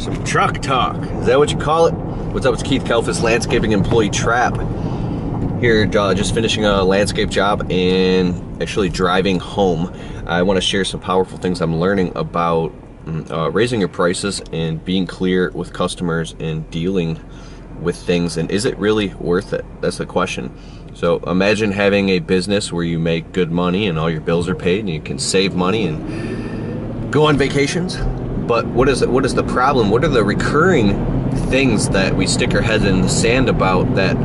Some truck talk. Is that what you call it? What's up? It's Keith Kalfas, landscaping employee trap. Here, just finishing a landscape job and actually driving home. I want to share some powerful things I'm learning about raising your prices and being clear with customers and dealing with things. And is it really worth it? That's the question. So imagine having a business where you make good money and all your bills are paid and you can save money and go on vacations. But what is the problem? What are the recurring things that we stick our heads in the sand about that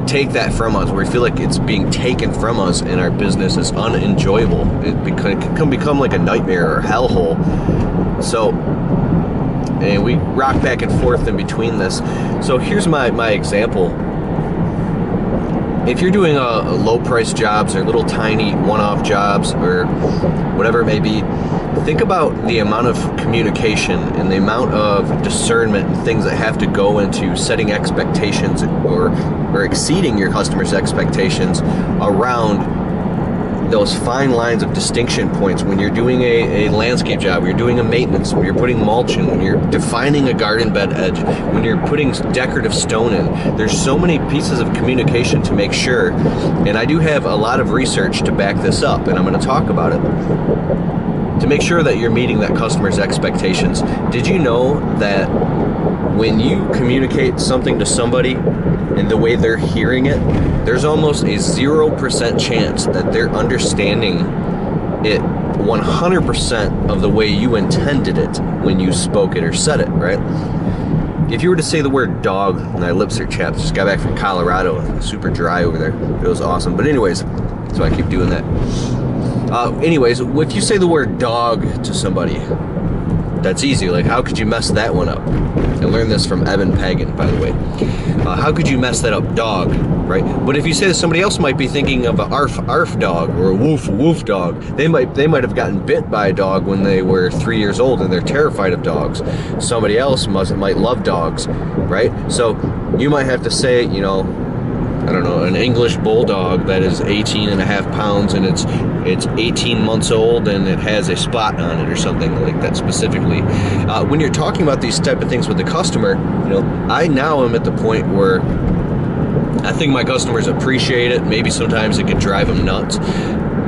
take that from us, where we feel like it's being taken from us and our business is unenjoyable? It can become like a nightmare or a hellhole. So, and we rock back and forth in between this. So here's my example. If you're doing a low price jobs or little tiny one-off jobs or whatever it may be, think about the amount of communication and the amount of discernment and things that have to go into setting expectations or exceeding your customers' expectations around those fine lines of distinction points when you're doing a landscape job, when you're doing a maintenance, when you're putting mulch in, when you're defining a garden bed edge, when you're putting decorative stone in. There's so many pieces of communication to make sure, and I do have a lot of research to back this up, and I'm going to talk about it, to make sure that you're meeting that customer's expectations. Did you know that when you communicate something to somebody and the way they're hearing it, there's almost a 0% chance that they're understanding it 100% of the way you intended it when you spoke it or said it, right? If you were to say the word dog, my lips are chapped, just got back from Colorado, super dry over there. It was awesome. But anyways, so I keep doing that. Anyways, if you say the word dog to somebody, that's easy. Like, how could you mess that one up? I learned this from Evan Pagan, by the way. How could you mess that up? Dog, right? But if you say that, somebody else might be thinking of a arf arf dog or a woof woof dog. They might have gotten bit by a dog when they were 3 years old and they're terrified of dogs. Somebody else might love dogs, right? So you might have to say, you know, I don't know, an English bulldog that is 18 and a half pounds and it's 18 months old and it has a spot on it or something like that specifically. When you're talking about these type of things with the customer, you know, I now am at the point where I think my customers appreciate it. Maybe sometimes it could drive them nuts.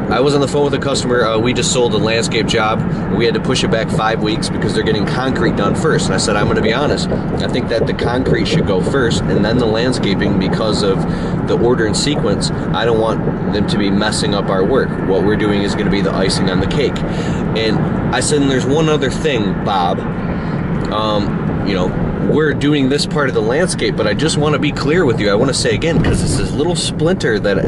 I was on the phone with a customer. We just sold a landscape job. We had to push it back 5 weeks because they're getting concrete done first. And I said, I'm going to be honest. I think that the concrete should go first and then the landscaping because of the order and sequence. I don't want them to be messing up our work. What we're doing is going to be the icing on the cake. And I said, and there's one other thing, Bob. You know, we're doing this part of the landscape, but I just want to be clear with you. I want to say again, because it's this little splinter that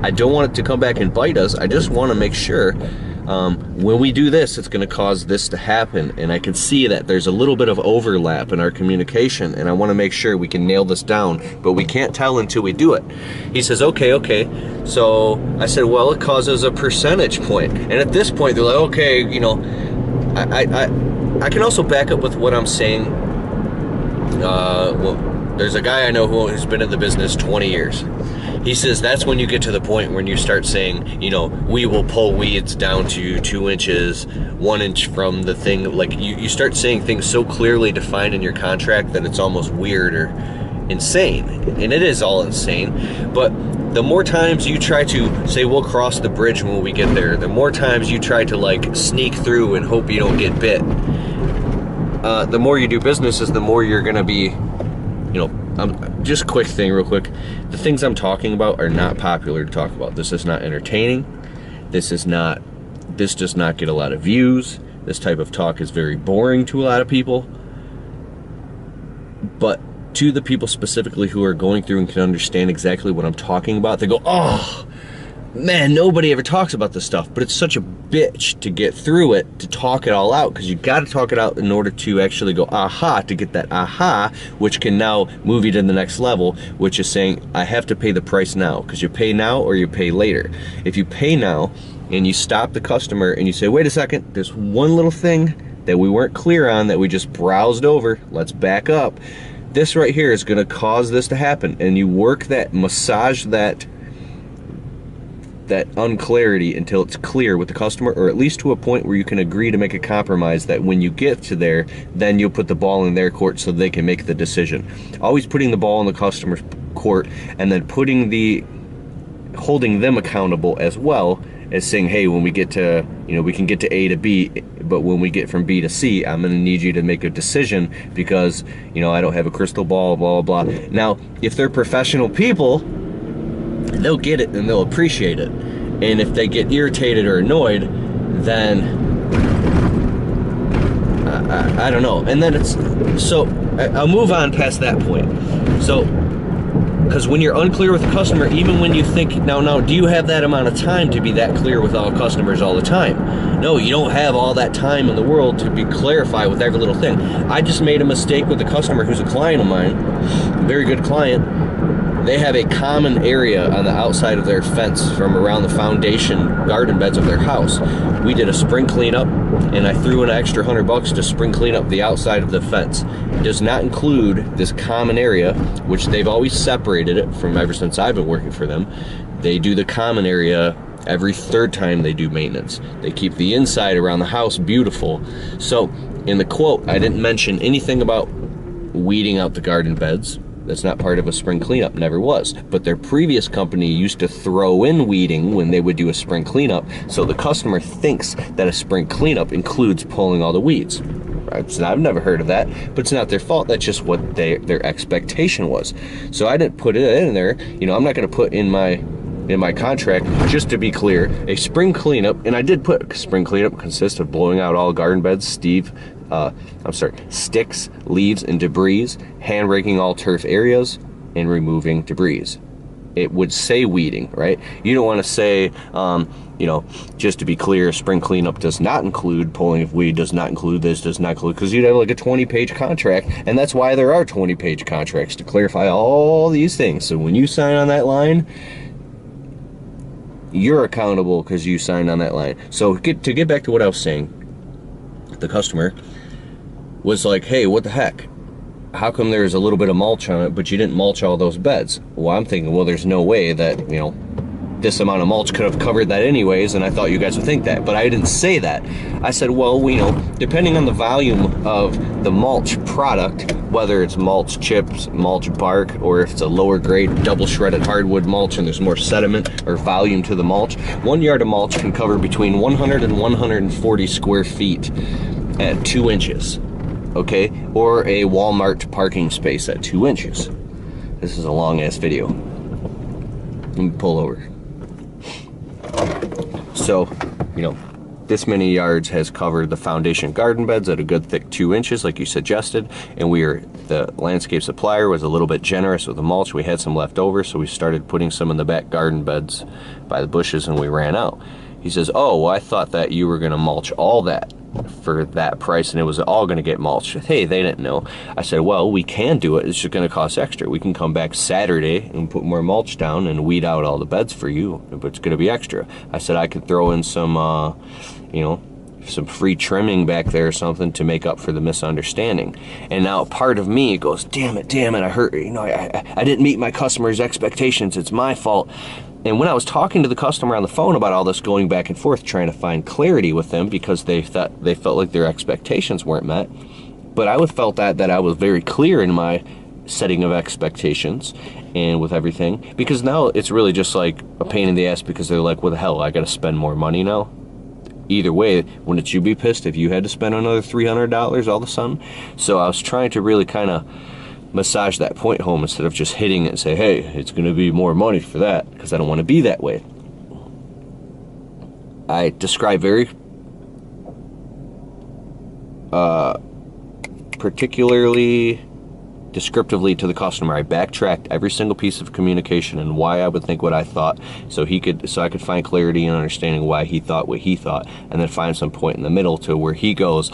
I don't want it to come back and bite us. I just want to make sure when we do this, it's going to cause this to happen. And I can see that there's a little bit of overlap in our communication, and I want to make sure we can nail this down, but we can't tell until we do it. He says, okay. So I said, well, it causes a percentage point. And at this point, they're like, okay, you know, I can also back up with what I'm saying. Well, there's a guy I know who's been in the business 20 years. He says that's when you get to the point when you start saying, you know, we will pull weeds down to 2 inches, 1 inch from the thing. Like you start saying things so clearly defined in your contract that it's almost weird or insane. And it is all insane. But the more times you try to say we'll cross the bridge when we get there, the more times you try to like sneak through and hope you don't get bit. The more you do businesses, the more you're going to be, you know, just quick thing real quick. The things I'm talking about are not popular to talk about. This is not entertaining. This does not get a lot of views. This type of talk is very boring to a lot of people. But to the people specifically who are going through and can understand exactly what I'm talking about, they go, oh, man, nobody ever talks about this stuff, but it's such a bitch to get through it, to talk it all out, because you got to talk it out in order to actually go aha, to get that aha, which can now move you to the next level, which is saying I have to pay the price now, because you pay now or you pay later. If you pay now and you stop the customer and you say, wait a second, there's one little thing that we weren't clear on that we just browsed over, let's back up. This right here is going to cause this to happen, and you work that, massage that that unclarity until it's clear with the customer, or at least to a point where you can agree to make a compromise that when you get to there, then you'll put the ball in their court so they can make the decision. Always putting the ball in the customer's court, and then holding them accountable as well as saying, hey, when we get to, we can get to A to B, but when we get from B to C, I'm gonna need you to make a decision because, I don't have a crystal ball, blah, blah, blah. Now, if they're professional people, they'll get it and they'll appreciate it. And if they get irritated or annoyed, then I don't know. And then I'll move on past that point. So, because when you're unclear with the customer, even when you think, now, do you have that amount of time to be that clear with all customers all the time? No, you don't have all that time in the world to be clarified with every little thing. I just made a mistake with a customer who's a client of mine, a very good client. They have a common area on the outside of their fence from around the foundation garden beds of their house. We did a spring cleanup, and I threw in an extra $100 to spring clean up the outside of the fence. It does not include this common area, which they've always separated it from ever since I've been working for them. They do the common area every third time they do maintenance. They keep the inside around the house beautiful. So in the quote, I didn't mention anything about weeding out the garden beds. That's not part of a spring cleanup, never was. But their previous company used to throw in weeding when they would do a spring cleanup, so the customer thinks that a spring cleanup includes pulling all the weeds. I've never heard of that, but it's not their fault. That's just what their expectation was. So I didn't put it in there. I'm not going to put in my contract, just to be clear, a spring cleanup, and I did put spring cleanup consists of blowing out all garden beds, sticks, leaves, and debris, hand raking all turf areas, and removing debris. It would say weeding, right? You don't want to say, just to be clear, spring cleanup does not include pulling of weed, does not include this, does not include, because you'd have like a 20-page contract, and that's why there are 20-page contracts, to clarify all these things. So when you sign on that line, you're accountable because you signed on that line. So to get back to what I was saying, the customer was like, hey, what the heck? How come there's a little bit of mulch on it, but you didn't mulch all those beds? Well, I'm thinking, well, there's no way that, this amount of mulch could have covered that anyways, and I thought you guys would think that, but I didn't say that. I said, well, depending on the volume of the mulch product, whether it's mulch chips, mulch bark, or if it's a lower grade double shredded hardwood mulch and there's more sediment or volume to the mulch, 1 yard of mulch can cover between 100 and 140 square feet at 2 inches. Okay, or a Walmart parking space at 2 inches. This is a long ass video. Let me pull over. So, this many yards has covered the foundation garden beds at a good thick 2 inches, like you suggested, and the landscape supplier was a little bit generous with the mulch. We had some left over, so we started putting some in the back garden beds by the bushes, and we ran out. He says, oh, well, I thought that you were gonna mulch all that for that price and it was all going to get mulched. Hey, they didn't know. I said, well, we can do it. It's just going to cost extra. We can come back Saturday and put more mulch down and weed out all the beds for you, but it's going to be extra. I said I could throw in some, some free trimming back there or something to make up for the misunderstanding. And now part of me goes, damn it, I hurt, I didn't meet my customer's expectations. It's my fault. And when I was talking to the customer on the phone about all this, going back and forth, trying to find clarity with them because they felt like their expectations weren't met, but I felt that I was very clear in my setting of expectations and with everything, because now it's really just like a pain in the ass because they're like, what the hell, I got to spend more money now? Either way, wouldn't you be pissed if you had to spend another $300 all of a sudden? So I was trying to really kind of massage that point home instead of just hitting it and say, hey, it's going to be more money for that, because I don't want to be that way. I describe very particularly descriptively to the customer. I backtracked every single piece of communication and why I would think what I thought, so I could find clarity and understanding why he thought what he thought, and then find some point in the middle to where he goes,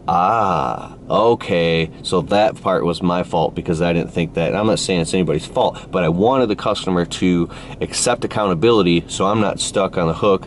ah, okay, so that part was my fault because I didn't think that. I'm not saying it's anybody's fault, but I wanted the customer to accept accountability so I'm not stuck on the hook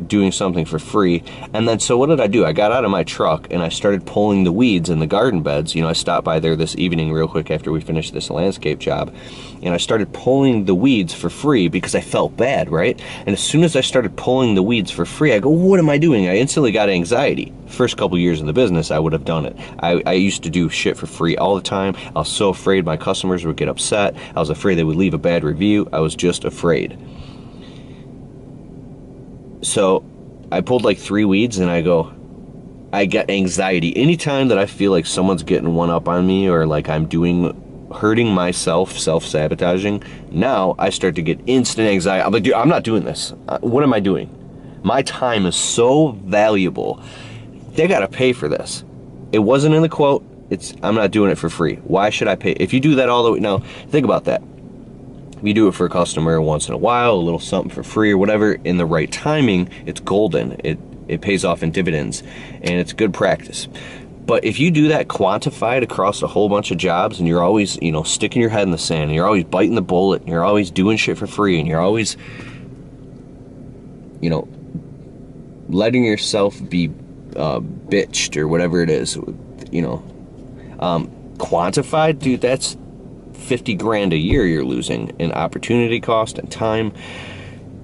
doing something for free. And then, so what did I do? I got out of my truck and I started pulling the weeds in the garden beds. You know, I stopped by there this evening real quick after we finished this landscape job, and I started pulling the weeds for free because I felt bad, right? And as soon as I started pulling the weeds for free, I go, what am I doing? I instantly got anxiety. First couple years in the business, I would have done it. I used to do shit for free all the time. I was so afraid my customers would get upset. I was afraid they would leave a bad review. I was just afraid. So I pulled like 3 weeds and I get anxiety. Anytime that I feel like someone's getting one up on me or like I'm hurting myself, self-sabotaging, now I start to get instant anxiety. I'm like, dude, I'm not doing this. What am I doing? My time is so valuable. They got to pay for this. It wasn't in the quote. I'm not doing it for free. Why should I pay? If you do that all the way, now think about that. If you do it for a customer once in a while, a little something for free or whatever, in the right timing, it's golden. It pays off in dividends, and it's good practice. But if you do that quantified across a whole bunch of jobs, and you're always, you know, sticking your head in the sand, and you're always biting the bullet, and you're always doing shit for free, and you're always, you know, letting yourself be bitched or whatever it is, you know, quantified, dude, that's 50 grand a year you're losing in opportunity cost and time.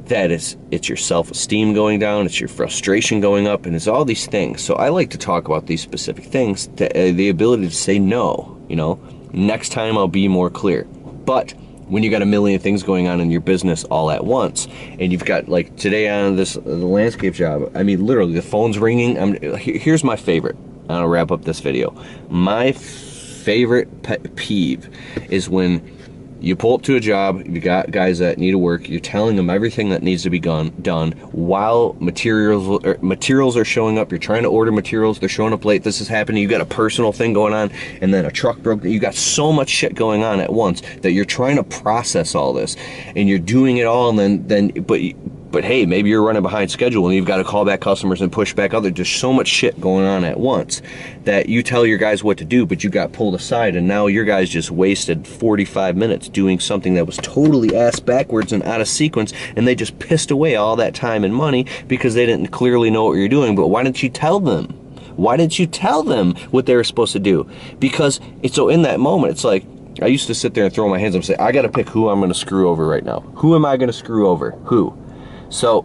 It's your self-esteem going down, it's your frustration going up, and it's all these things. So I like to talk about these specific things, the ability to say no, you know. Next time I'll be more clear. But when you got a million things going on in your business all at once, and you've got, like today on the landscape job, I mean, literally the phone's ringing. Here's my favorite. I'll wrap up this video. My favorite pet peeve is when you pull up to a job, you got guys that need to work, you're telling them everything that needs to be done while materials are showing up, you're trying to order materials, they're showing up late, this is happening, you got a personal thing going on, and then a truck broke, you got so much shit going on at once that you're trying to process all this, and you're doing it all, and but hey, maybe you're running behind schedule and you've got to call back customers and push back others. There's so much shit going on at once that you tell your guys what to do, but you got pulled aside, and now your guys just wasted 45 minutes doing something that was totally ass backwards and out of sequence, and they just pissed away all that time and money because they didn't clearly know what you're doing. But why didn't you tell them? Why didn't you tell them what they were supposed to do? Because it's so in that moment, it's like, I used to sit there and throw my hands up and say, I got to pick who I'm going to screw over right now. Who am I going to screw over? Who? So,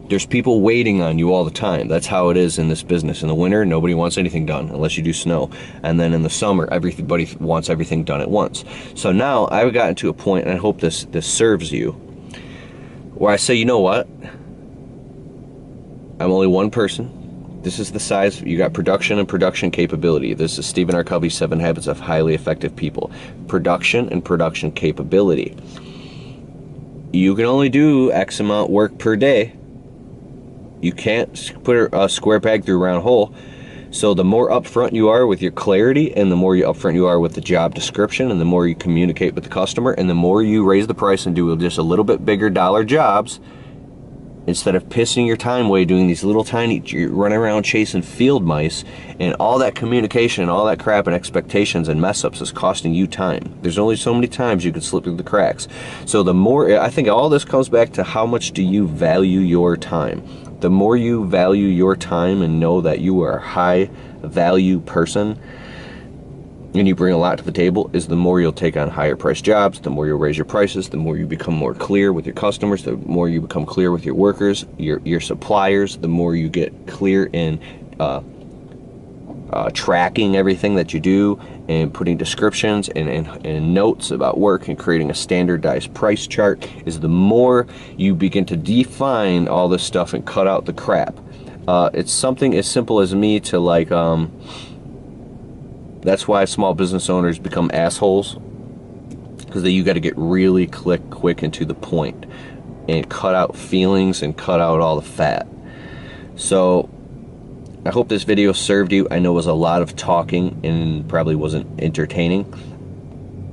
there's people waiting on you all the time. That's how it is in this business. In the winter, nobody wants anything done unless you do snow. And then in the summer, everybody wants everything done at once. So now I've gotten to a point, and I hope this serves you, where I say, you know what? I'm only one person. This is the size. You got production and production capability. This is Stephen R. Covey's 7 Habits of Highly Effective People. Production and production capability. You can only do X amount work per day. You can't put a square peg through a round hole. So the more upfront you are with your clarity, and the more upfront you are with the job description, and the more you communicate with the customer, and the more you raise the price and do just a little bit bigger dollar jobs, instead of pissing your time away doing these little tiny, you're running around chasing field mice, and all that communication and all that crap and expectations and mess ups is costing you time. There's only so many times you can slip through the cracks. So the more, I think all this comes back to how much do you value your time. The more you value your time and know that you are a high value person and you bring a lot to the table, is the more you'll take on higher price jobs, the more you'll raise your prices, the more you become more clear with your customers, the more you become clear with your workers, your suppliers, the more you get clear in tracking everything that you do and putting descriptions and notes about work and creating a standardized price chart, is the more you begin to define all this stuff and cut out the crap. It's something as simple as me to like, that's why small business owners become assholes, because you got to get really quick and to the point and cut out feelings and cut out all the fat. So I hope this video served you. I know it was a lot of talking and probably wasn't entertaining,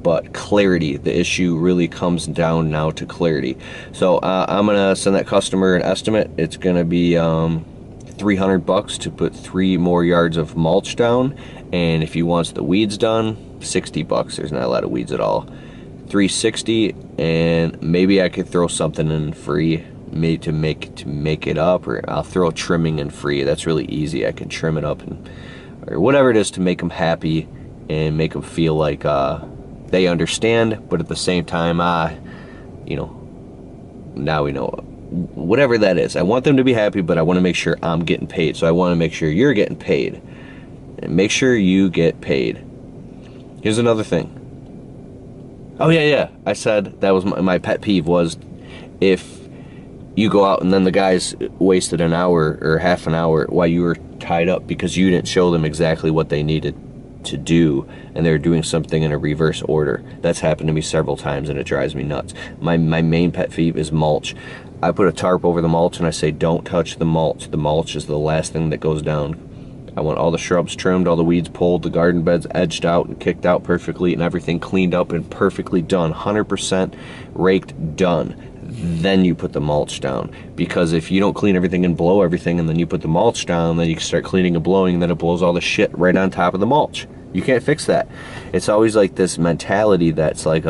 but clarity, the issue really comes down now to clarity. So I'm gonna send that customer an estimate. It's gonna be $300 to put 3 more yards of mulch down, and if he wants the weeds done, $60. There's not a lot of weeds at all. $360, and maybe I could throw something in free made to make it up, or I'll throw trimming in free. That's really easy. I can trim it up or whatever it is to make them happy and make them feel like they understand, but at the same time, you know, now we know whatever that is. I want them to be happy, but I want to make sure I'm getting paid. So I want to make sure you're getting paid, and make sure you get paid. Here's another thing. Oh yeah, I said that was my pet peeve was if you go out and then the guys wasted an hour or half an hour while you were tied up because you didn't show them exactly what they needed to do, and they're doing something in a reverse order. That's happened to me several times, and it drives me nuts. My main pet peeve is mulch. I put a tarp over the mulch, and I say, don't touch the mulch. The mulch is the last thing that goes down. I want all the shrubs trimmed, all the weeds pulled, the garden beds edged out and kicked out perfectly, and everything cleaned up and perfectly done. 100% raked, done. Then you put the mulch down. Because if you don't clean everything and blow everything, and then you put the mulch down, then you start cleaning and blowing, and then it blows all the shit right on top of the mulch. You can't fix that. It's always like this mentality that's like,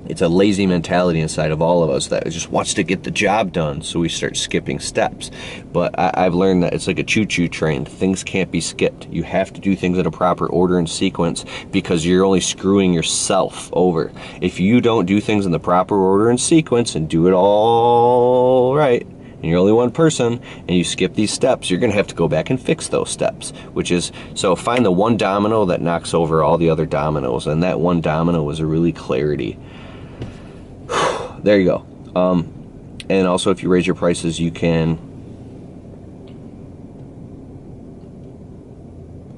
it's a lazy mentality inside of all of us that just wants to get the job done, so we start skipping steps. But I've learned that it's like a choo-choo train. Things can't be skipped. You have to do things in a proper order and sequence, because you're only screwing yourself over. If you don't do things in the proper order and sequence and do it all right, and you're only one person, and you skip these steps, you're gonna have to go back and fix those steps, which is, so find the one domino that knocks over all the other dominoes, and that one domino is a really clarity. There you go. And also, if you raise your prices, you can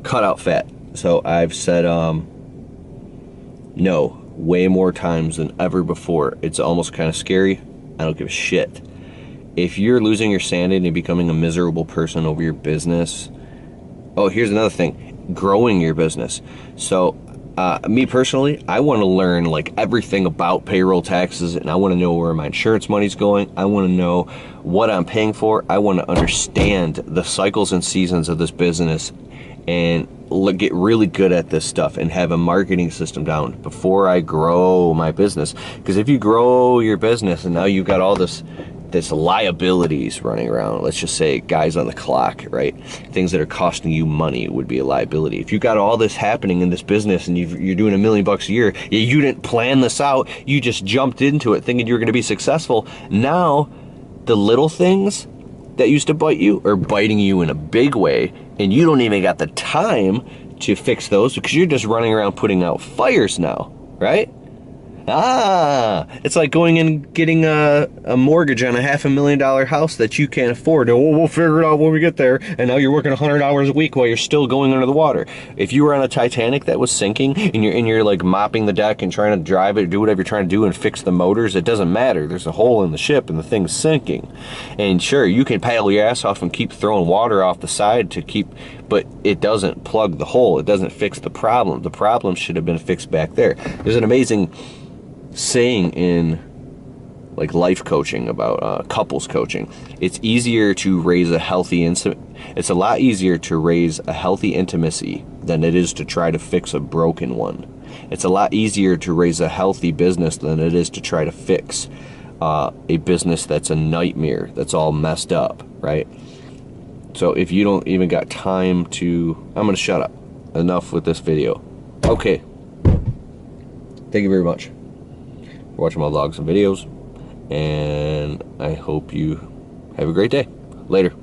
cut out fat. So I've said no way more times than ever before. It's almost kind of scary. I don't give a shit. If you're losing your sanity and becoming a miserable person over your business, oh, here's another thing, growing your business. So me personally, I want to learn like everything about payroll taxes, and I want to know where my insurance money's going. I want to know what I'm paying for. I want to understand the cycles and seasons of this business and get really good at this stuff and have a marketing system down before I grow my business. Because if you grow your business and now you've got all this liabilities running around, let's just say guys on the clock, right? Things that are costing you money would be a liability. If you got all this happening in this business and you're doing $1 million a year, you didn't plan this out, you just jumped into it thinking you were going to be successful. Now, the little things that used to bite you are biting you in a big way, and you don't even got the time to fix those because you're just running around putting out fires now, right? It's like going and getting a mortgage on a $500,000 house that you can't afford. Oh, we'll figure it out when we get there. And now you're working 100 hours a week while you're still going under the water. If you were on a Titanic that was sinking and you're like mopping the deck and trying to drive it, do whatever you're trying to do and fix the motors, it doesn't matter. There's a hole in the ship and the thing's sinking. And sure, you can paddle your ass off and keep throwing water off the side but it doesn't plug the hole. It doesn't fix the problem. The problem should have been fixed back there. There's an amazing saying in like life coaching about couples coaching. It's easier to raise a healthy it's a lot easier to raise a healthy intimacy than it is to try to fix a broken one. It's a lot easier to raise a healthy business than it is to try to fix a business that's a nightmare, that's all messed up, right? So if you don't even got time to, I'm gonna shut up. Enough with this video. Okay, thank you very much for watching my vlogs and videos, and I hope you have a great day. Later.